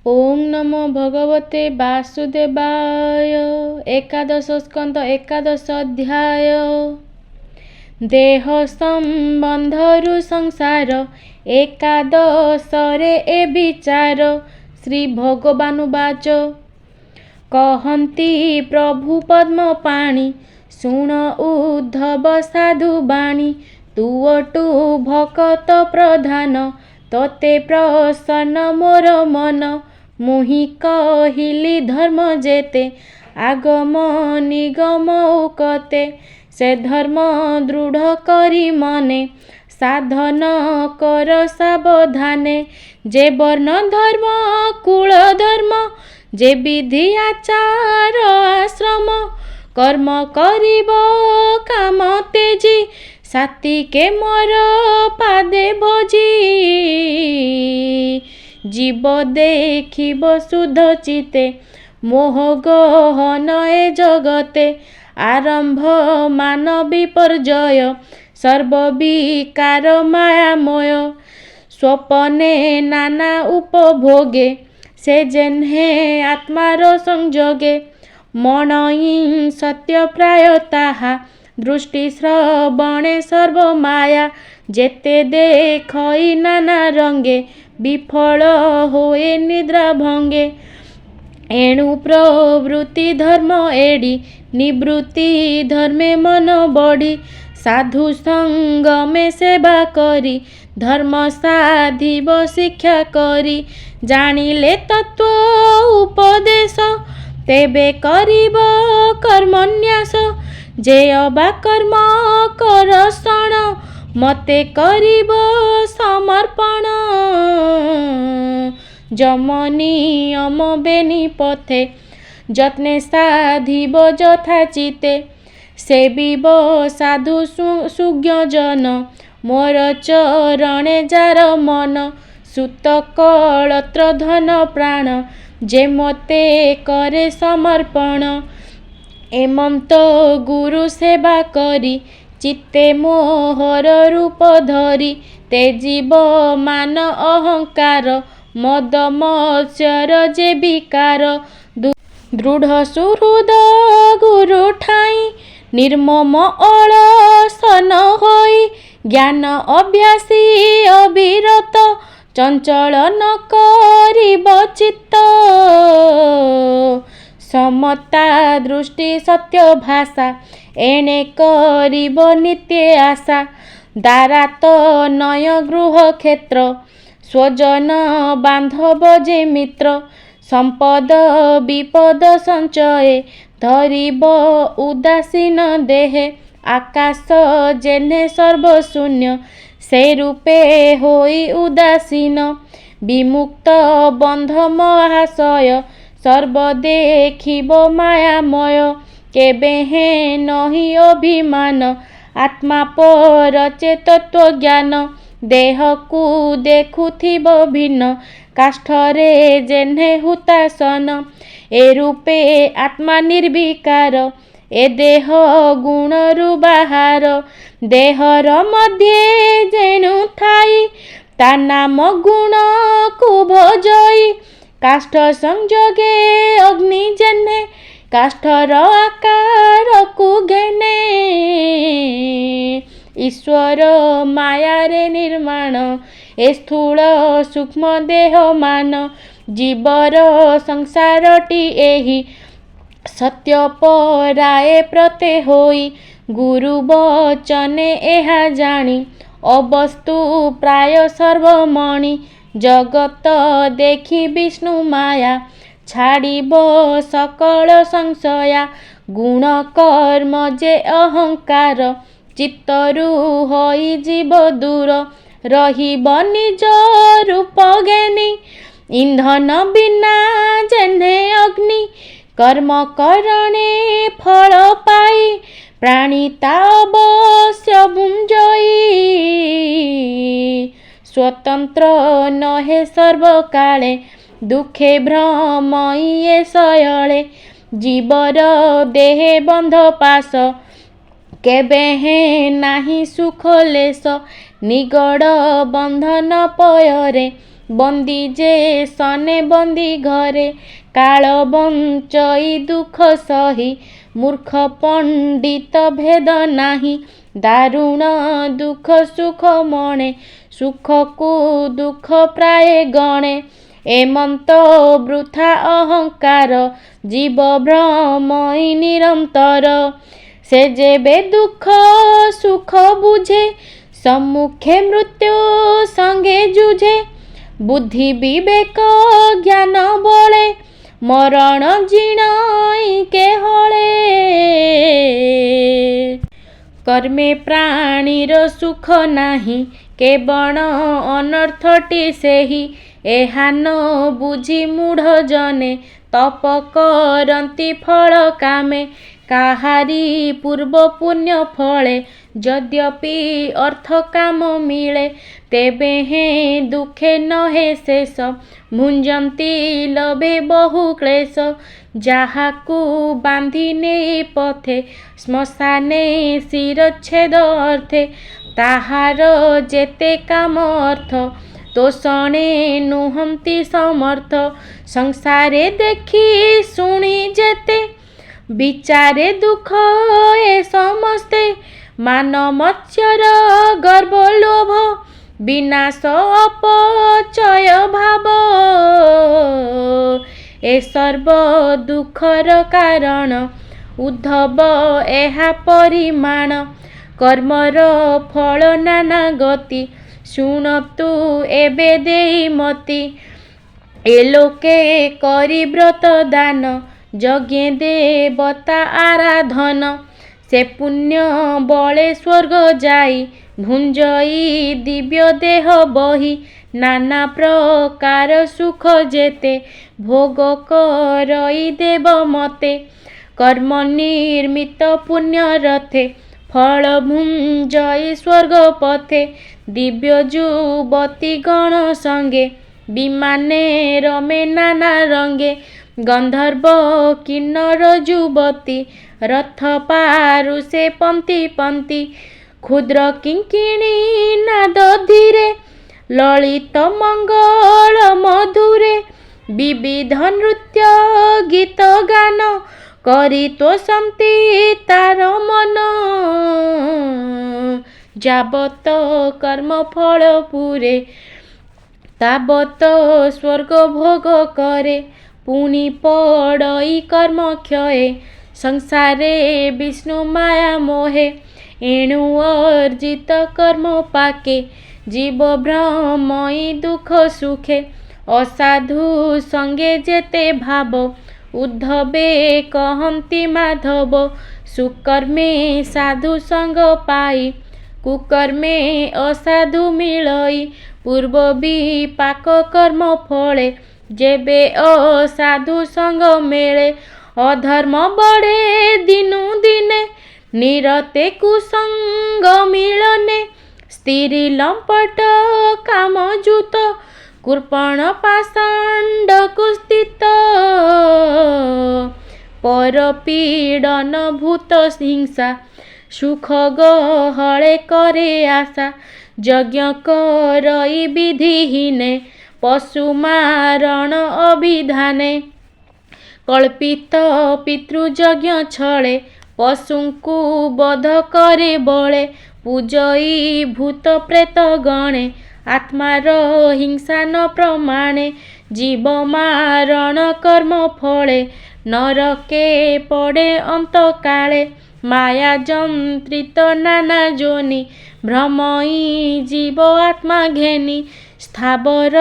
ओम नमो भगवते वासुदेवाय। एकादश स्कंद एकादश अध्याय। देह संबंधरु संसार एकादशरे ए विचार। श्री भगवानुवाच कहन्ति प्रभु पद्म पाणी शुण उद्धव साधु बाणी। तुअटु भकत प्रधान तोते प्रसन्न मोर मन। मुहि कहिली धर्म जेते आगम निगम उकते। से धर्म दृढ़ करी मने साधन कर सावधाने। जे वर्ण धर्म कुल धर्म जे विधि आचार आश्रम। कर्म करिब काम तेजी सात्विके मोर पादे भोजी। जीव देखिब शुद्ध चिते मोह गहन ए जगते। आरंभ मान विपर्जय सर्वविकार मायामय। स्वपने नाना उपभोगे से जेन्हे आत्मार संजोगे। मणि सत्य प्राय ताहा दृष्टि श्रवणे सर्वमाया। जेते देखई नाना रंगे विफल होए निद्रा भंगे। एणु प्रवृत्ति धर्म एड़ी निवृत्ति धर्मे मन बढ़ी। साधु संग में सेवा करी धर्म साधिब शिक्षा करी। जानिले तत्व उपदेश तेबे करिब कर्मन्यास। जे अबा कर्म करसण मते करिब समर्पण। जम नियम बेनी पथे यत्ने साधिब यथा चिते। सेविब साधु सुज्ञजन मोर चरणे जार मन। सुत कलत्र धन प्राण जे मते करे समर्पण। एमंत गुरु सेवा करी चित्ते मोहर रूप धरी। तेजीब मान अहंकार मद मत्सर जे विकार। दृढ़ सुहृद गुरु ठाई निर्मम अलस न होई। ज्ञान अभ्यासी अविरत चंचल न करिब चित्त। समता दृष्टि सत्य भाषा एणे करिब नित्य आशा। दारात नय गृह क्षेत्र स्वजन बांधव जे मित्र। संपद विपद संचये धरिब उदासीन देहे। आकाश जेने सर्वशून्य से रूपे होई उदासीन। विमुक्त बंध महाशय सर्व देखिब मायामय। केबे हे नही अभिमान आत्मा पर चेतत्व ज्ञान। देह को देखुथिब भिन्न काष्ठरे जेन्हे हुतासन। ए रूपे आत्मा निर्विकार ए देह गुणरु बाहार। देहर मध्ये जेनु थाई ता नाम गुण को भजई। काष्ठ संजोगे अग्नि जेन्हे काष्ठर आकार को घेने। ईश्वर मायारे निर्माण ए स्थूल सूक्ष्म देह मान। जीवर संसारटी एही सत्य पराए प्रते होई। गुरु वचने एहा जानी अवस्तु प्राय सर्वमणि। जगत देखी विष्णु माया छाड़िब सकल संशया। गुण कर्म जे अहंकार चित्तरु होई जीव दूर। रहिब निज रूप ज्ञानी इंधन बिना जेन्हे अग्नि। कर्म करणे फल पाई प्राणी ता अवश्य भुंजई। स्वतंत्र नहे सर्वकाले दुखे भ्रमई शयले। जीवर देहे बंध पास केबे हे नाही सुख लेस। निगड़ बंधन पୟରେ ବନ୍ଦୀ ଯେ ସନେ ବନ୍ଦୀ ଘରେ, କାଳ ବଞ୍ଚଇ ଦୁଃଖ ସହି, ମୂର୍ଖ ପଣ୍ଡିତ ଭେଦ ନାହିଁ, ଦାରୁଣ ଦୁଃଖ ସୁଖ ମଣେ, ସୁଖକୁ ଦୁଃଖ ପ୍ରାୟ ଗଣେ। ଏମନ୍ତ ବୃଥା ଅହଙ୍କାର, ଜୀବ ଭ୍ରମଇ ନିରନ୍ତର, ସେ ଯେବେ ଦୁଃଖ ସୁଖ ବୁଝେ, ସମ୍ମୁଖେ ମୃତ୍ୟୁ ସଙ୍ଗେ ଯୁଝେ। ବୁଦ୍ଧି ବିବେକ ଜ୍ଞାନ ବଳେ, ମରଣ ଜିଣଇ କେହଳେ। କର୍ମେ ପ୍ରାଣୀର ସୁଖ ନାହିଁ, କେବଳ ଅନର୍ଥଟି ସେହି। ଏହା ନ ବୁଝି ମୂଢ଼ ଜନେ, ତପ କରନ୍ତି ଫଳ କାମେ। କାହାରି ପୂର୍ବ ପୁଣ୍ୟ ଫଳେ, ଯଦ୍ୟପି ଅର୍ଥ କାମ ମିଳେ। ତେବେ ହେଁ ଦୁଃଖେ ନହେ ଶେଷ, ଭୁଞ୍ଜନ୍ତି ଲୋଭେ ବହୁ କ୍ଲେଶ। ଯାହାକୁ ବାନ୍ଧି ନେଇ ପଥେ, ଶ୍ମଶାନେ ଶିରଚ୍ଛେଦ ଅର୍ଥେ। ତାହାର ଯେତେ କାମ ଅର୍ଥ, ତୋଷଣେ ନୁହନ୍ତି ସମର୍ଥ। ସଂସାରେ ଦେଖି ଶୁଣି ଯେତେ, ବିଚାରେ ଦୁଃଖ ଏ ସମସ୍ତେ। ମାନ ମତ୍ସର ଗର୍ବ ଲୋଭ, ବିନାଶ ଅପଚୟ ଭାବ। ଏ ସର୍ବ ଦୁଃଖର କାରଣ, ଉଦ୍ଧବ ଏହା ପରିମାଣ। କର୍ମର ଫଳ ନାନା ଗତି, ଶୁଣତୁ ଏବେ ଦେଇ ମତି। ଏ ଲୋକେ କରି ବ୍ରତ ଦାନ, ଯଜ୍ଞେ ଦେବତା ଆରାଧନ। ସେ ପୁଣ୍ୟ ବଳେ ସ୍ୱର୍ଗ ଯାଇ, ଭୁଞ୍ଜଇ ଦିବ୍ୟ ଦେହ ବହି। ନାନା ପ୍ରକାର ସୁଖ ଯେତେ, ଭୋଗ କରଇ ଦେବ ମତେ। କର୍ମ ନିର୍ମିତ ପୁଣ୍ୟ ରଥେ, ଫଳ ଭୁଞ୍ଜଇ ସ୍ୱର୍ଗ ପଥେ। ଦିବ୍ୟ ଯୁବତୀ ଗଣ ସଙ୍ଗେ, ବିମାନେ ରମେ ନାନା ରଙ୍ଗେ। ଗନ୍ଧର୍ବ କିନ୍ନର ଯୁବତୀ, ରଥ ପାରୁ ସେ ପନ୍ତି ପନ୍ତି। କ୍ଷୁଦ୍ର କିଙ୍କିଣୀ ନାଦ ଧୀରେ, ଲଳିତ ମଙ୍ଗଳ ମଧୁରେ। ବିବିଧ ନୃତ୍ୟ ଗୀତ ଗାନ, କରି ତୋଷନ୍ତି ତାର ମନ। ଯାବତ କର୍ମ ଫଳ ପୁରେ, ତାବତ ସ୍ୱର୍ଗ ଭୋଗ କରେ। ପୁଣି ପଡ଼ଇ କର୍ମ କ୍ଷୟେ, ସଂସାରେ ବିଷ୍ଣୁ ମାୟା ମୋହେ। ଏଣୁ ଅର୍ଜିତ କର୍ମ ପାକେ, ଜୀବ ଭ୍ରମଇ ଦୁଃଖ ସୁଖେ। ଅସାଧୁ ସଙ୍ଗେ ଯେତେ ଭାବ, ଉଦ୍ଧବେ କହନ୍ତି ମାଧବ। ସୁକର୍ମେ ସାଧୁ ସଙ୍ଗ ପାଇ, କୁକର୍ମେ ଅସାଧୁ ମିଳଇ। ପୂର୍ବ ବିପାକ କର୍ମ ଫଳେ, ଯେବେ ଅସାଧୁ ସଙ୍ଗ ମେଳେ। ଅଧର୍ମ ବଢ଼େ ଦିନୁ ଦିନେ, ନିରତେ କୁସଙ୍ଗ ମିଳନେ। ସ୍ତ୍ରୀ ଲମ୍ପଟ କାମଜୁତ, କୃପଣ ପାଷାଣ୍ଡ କୁସ୍ଥିତ। ପର ପୀଡ଼ନ ଭୂତ ହିଂସା, ସୁଖ ଗହଳେ କରେ ଆଶା। ଯଜ୍ଞ କରଇ ବିଧିହୀନେ, ପଶୁ ମାରଣ ଅଭିଧାନେ। କଳ୍ପିତ ପିତୃଯଜ୍ଞ ଛଳେ, ପଶୁଙ୍କୁ ବଧ କରେ ବଳେ। ପୂଜଇ ଭୂତ ପ୍ରେତ ଗଣେ, ଆତ୍ମାର ହିଂସା ନ ପ୍ରମାଣେ। ଜୀବ ମାରଣ କର୍ମ ଫଳେ, ନରକେ ପଡ଼େ ଅନ୍ତକାଳେ। ମାୟା ଯନ୍ତ୍ରିତ ନାନା ଯୋନି, ଭ୍ରମଇ ଜୀବ ଆତ୍ମା ଘେନି। ସ୍ଥାବର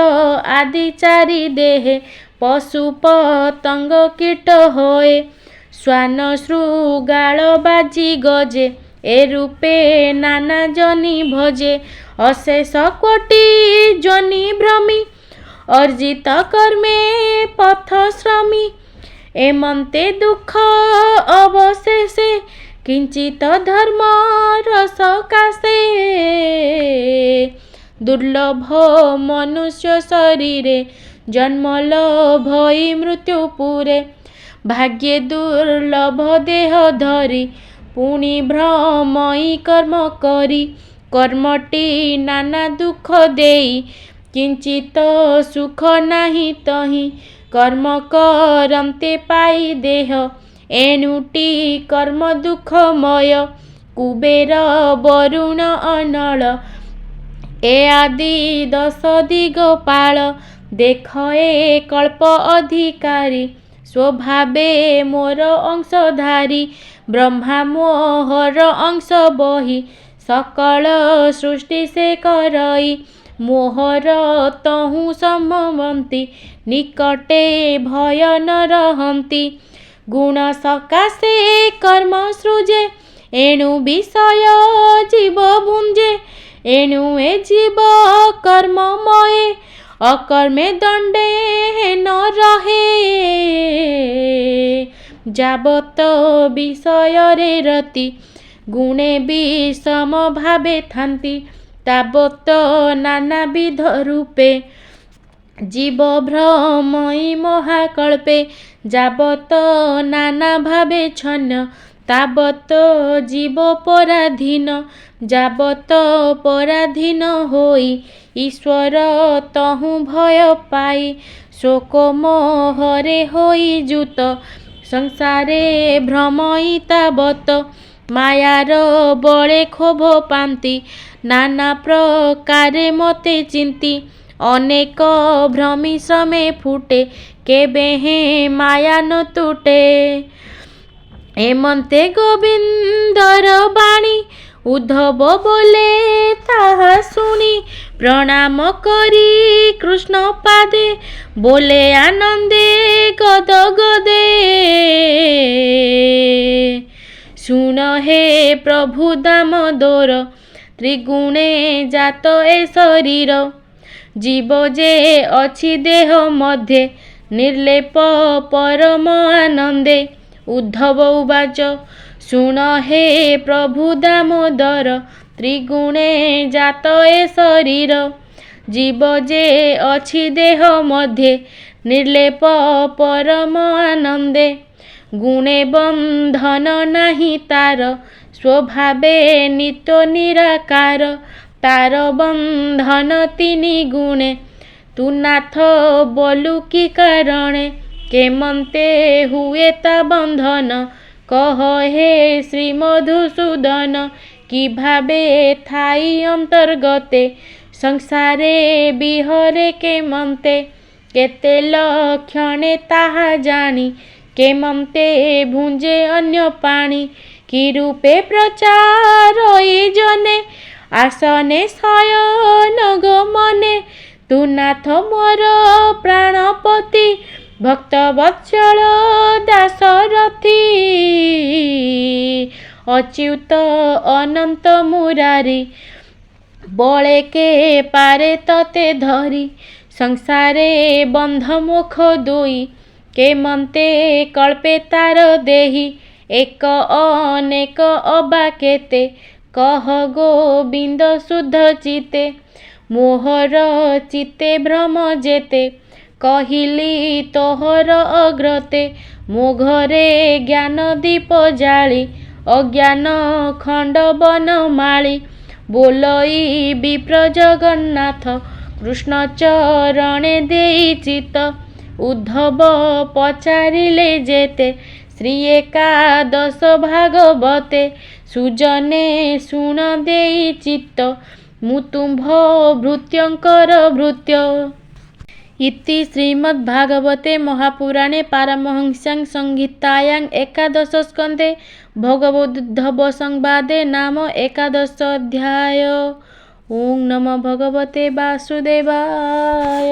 ଆଦି ଚାରି ଦେହେ, ପଶୁ ପତଙ୍ଗ କୀଟ ହୋଏ। ଶ୍ୱାନ ଶୃଗାଳ ବାଜି ଗଜେ, ଏ ରୂପେ ନାନା ଜନି ଭଜେ। ଅଶେଷ କୋଟି ଜନି ଭ୍ରମି, ଅର୍ଜିତ କର୍ମେ ପଥ ଶ୍ରମି। ଏମନ୍ତେ ଦୁଃଖ ଅବଶେଷେ, କିଞ୍ଚିତ ଧର୍ମର ସକାଶେ। ଦୁର୍ଲଭ ମନୁଷ୍ୟ ଶରୀରେ, ଜନ୍ମ ଲୋଭଇ ମୃତ୍ୟୁ ପୁରେ। ଭାଗ୍ୟେ ଦୁର୍ଲଭ ଦେହ ଧରି, ପୁଣି ଭ୍ରମଇ କର୍ମ କରି। କର୍ମଟି ନାନା ଦୁଃଖ ଦେଇ, किंचित सुख नाही तही कर्म करन्ते पाई देह एणुटी कर्म दुःखमय कुबेर वरुण अनल ए आदि 10 दिगपाल देख ए कल्प अधिकारी स्वभावे मोर अंशधारी ब्रह्मा मोहर अंश बही सकल सृष्टि से करई मोहर तहु सम्भवन्ति निकटे भय न रहन्ति गुण सकाशे कर्म सृजे एणु विषय जीव भुंजे एणु ए जीव कर्ममये अकर्मे दंडे न रहे जाबत विषय रे रति गुणे विषम भावे थान्ति ताबत नानाविध रूपे जीव भ्रमई महाकल्पे जाबत नाना भावे छन्न ताबत जीव पराधीन जाबत पराधीन होई ईश्वर तहु भय पाई शोक मोहरे होई जुत संसारे भ्रमई ताबत मायार बळे क्षोभ पांति नाना प्रकारे मते चिंती अनेक भ्रमी श्रमे फुटे केबे हे माया न तुटे एमंते गोविंदर बाणी उद्धव बोले ताहा सुनी प्रणाम करी कृष्ण पादे बोले आनंदे गद गदे सुन हे प्रभु दामोदर त्रिगुणे जात ए शरीर जीव जे अछि देह मध्ये निर्लेप परम आनंदे उद्धव उवाच सुन हे प्रभु दामोदर त्रिगुणे जात ए शरीर जीव जे अछि देह मध्ये निर्लेप परम आनंदे गुणे बंधन नाही तार स्वभावे नित्य निराकार तार बंधन तिनि गुणे तू नाथ बोलू कि कारणे केमंते हुए ता बंधन कह हे श्री मधुसूदन कि भावे थाई अंतर्गते संसारे बिहरे केमंते केते लक्षणे ताहा जानी केमंते भुंजे अन्य पाणी कि रूपे प्रचार जने आसने शयन गमने तू नाथ मोर प्राणपति भक्त वत्सल दासरथी अच्युत अनंत मुरारी बळे के पारे तते धरी संसारे बंध मुख दुई केमंते कल्पे तार देही एक अनेक अबा केते कह गोविंद शुद्ध चिते मोहर चिते भ्रम जेते कहिली तोहर अग्रते मो घरे ज्ञान दीप जाली अज्ञान खंड बन माली बोलई विप्र जगन्नाथ कृष्ण चरणे देई चित उद्धव पचारिले जेते श्री एकादश भागवते सुजने शुण देई चित्त मुतुंभ भृत्यंकर भृत्य इति श्रीमद्भागवते महापुराणे पारमहंस्यां संहितायां एकादश स्कन्धे भगवदुद्धव संवादे नाम एकादश अध्याय। ओं नमो भगवते वासुदेवाय।